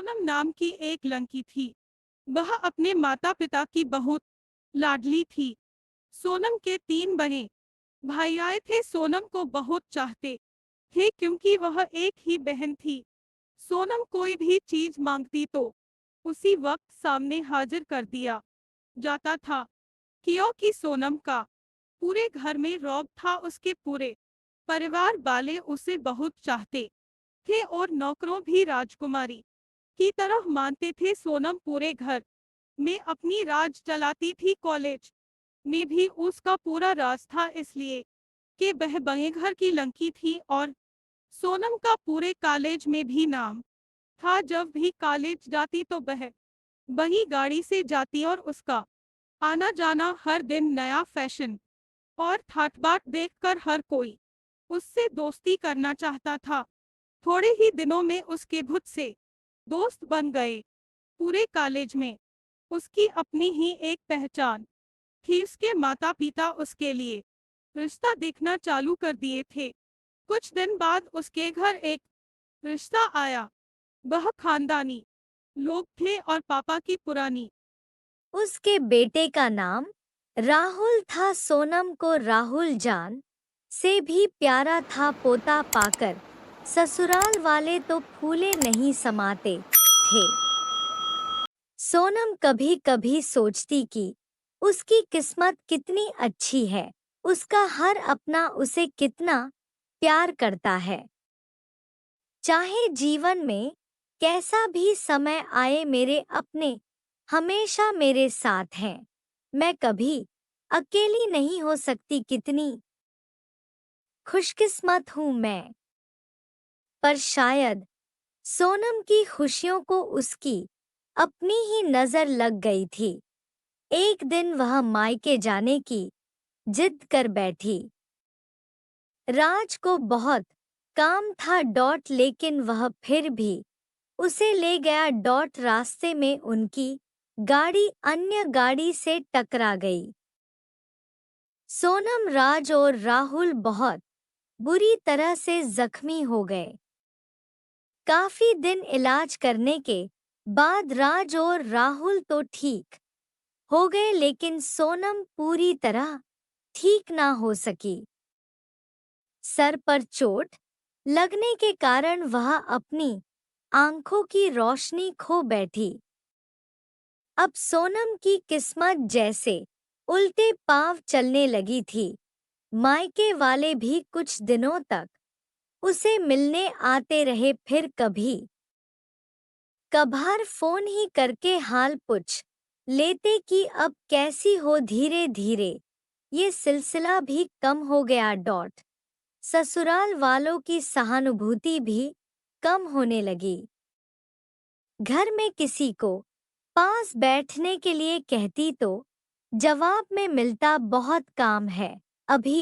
सोनम नाम की एक लड़की थी। वह अपने माता पिता की बहुत लाडली थी। सोनम के 3 बहन भाई आए थे। सोनम को बहुत चाहते थे क्योंकि वह एक ही बहन थी। सोनम कोई भी चीज मांगती तो उसी वक्त सामने हाजिर कर दिया जाता था, क्योंकि सोनम का पूरे घर में रौब था। उसके पूरे परिवार वाले उसे बहुत चाहते थे और नौकरों भी राजकुमारी की तरह मानते थे। सोनम पूरे घर में अपनी राज चलाती थी। कॉलेज में भी उसका पूरा राज था, इसलिए कि वह बड़े घर की लड़की थी। और सोनम का पूरे कॉलेज में भी नाम था। जब भी कॉलेज जाती तो वह वही गाड़ी से जाती और उसका आना जाना हर दिन नया फैशन और ठाट बाट देखकर हर कोई उससे दोस्ती करना चाहता था। थोड़े ही दिनों में उसके बहुत से दोस्त बन गए। पूरे कॉलेज में उसकी अपनी ही एक पहचान थी। उसके माता पिता उसके लिए रिश्ता देखना चालू कर दिए थे। कुछ दिन बाद उसके घर एक रिश्ता आया। वह खानदानी लोग थे और पापा की पुरानी। उसके बेटे का नाम राहुल था। सोनम को राहुल जान से भी प्यारा था। पोता पाकर ससुराल वाले तो फूले नहीं समाते थे। सोनम कभी कभी सोचती कि उसकी किस्मत कितनी अच्छी है, उसका हर अपना उसे कितना प्यार करता है। चाहे जीवन में कैसा भी समय आए, मेरे अपने हमेशा मेरे साथ हैं। मैं कभी अकेली नहीं हो सकती। कितनी खुशकिस्मत हूँ मैं। पर शायद सोनम की खुशियों को उसकी अपनी ही नजर लग गई थी। एक दिन वह मायके जाने की जिद कर बैठी। राज को बहुत काम था लेकिन वह फिर भी उसे ले गया। रास्ते में उनकी गाड़ी अन्य गाड़ी से टकरा गई। सोनम, राज और राहुल बहुत बुरी तरह से जख्मी हो गए। काफी दिन इलाज करने के बाद राज और राहुल तो ठीक हो गए, लेकिन सोनम पूरी तरह ठीक ना हो सकी। सर पर चोट लगने के कारण वह अपनी आंखों की रोशनी खो बैठी। अब सोनम की किस्मत जैसे उल्टे पांव चलने लगी थी। मायके वाले भी कुछ दिनों तक उसे मिलने आते रहे, फिर कभी कभार फोन ही करके हाल पूछ लेते कि अब कैसी हो। धीरे धीरे ये सिलसिला भी कम हो गया। ससुराल वालों की सहानुभूति भी कम होने लगी। घर में किसी को पास बैठने के लिए कहती तो जवाब में मिलता बहुत काम है अभी।